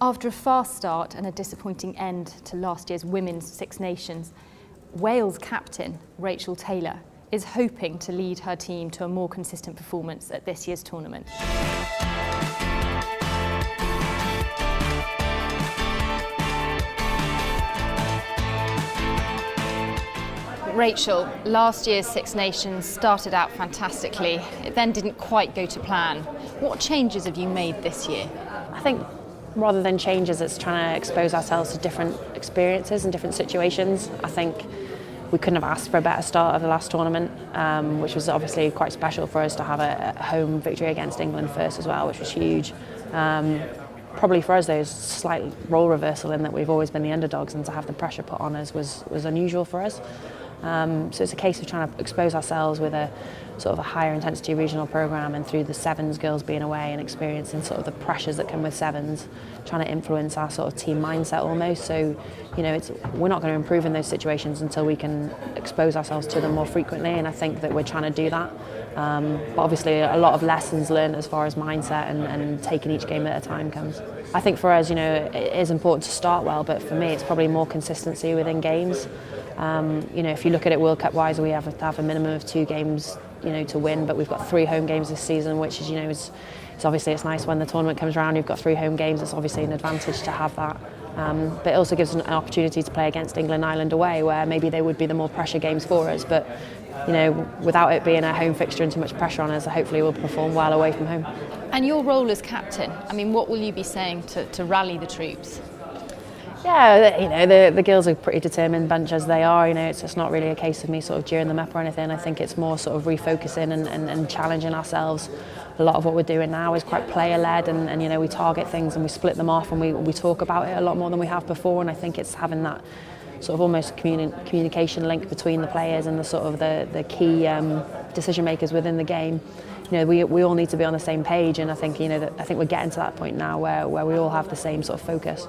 After a fast start and a disappointing end to last year's Women's Six Nations, Wales captain Rachel Taylor is hoping to lead her team to a more consistent performance at this year's tournament. Rachel, last year's Six Nations started out fantastically. It then didn't quite go to plan. What changes have you made this year? I think rather than changes, it's trying to expose ourselves to different experiences and different situations. I think we couldn't have asked for a better start of the last tournament, which was obviously quite special for us to have a home victory against England first as well, which was huge. Probably for us, there's a slight role reversal in that we've always been the underdogs, and to have the pressure put on us was unusual for us. So it's a case of trying to expose ourselves with a sort of a higher intensity regional programme, and through the sevens girls being away and experiencing sort of the pressures that come with sevens, trying to influence our sort of team mindset almost. So, you know, we're not going to improve in those situations until we can expose ourselves to them more frequently, and I think that we're trying to do that. But obviously a lot of lessons learned as far as mindset and taking each game at a time comes. I think for us, you know, it is important to start well, but for me it's probably more consistency within games. You know, if you look at it World Cup wise, we have to have a minimum of 2 games, you know, to win, but we've got 3 home games this season, which is, you know, it's obviously it's nice when the tournament comes around, you've got 3 home games. It's obviously an advantage to have that. But it also gives us an opportunity to play against England and Ireland away, where maybe they would be the more pressure games for us, but you know, without it being a home fixture and too much pressure on us, hopefully we'll perform well away from home. And your role as captain, I mean, what will you be saying to rally the troops? Yeah, you know, the girls are a pretty determined bunch as they are. You know, it's just not really a case of me sort of gearing them up or anything. I think it's more sort of refocusing and challenging ourselves. A lot of what we're doing now is quite player-led, and you know, we target things and we split them off, and we talk about it a lot more than we have before. And I think it's having that sort of almost communication link between the players and the sort of the key decision makers within the game. You know, we all need to be on the same page, and I think, you know, I think we're getting to that point now where we all have the same sort of focus.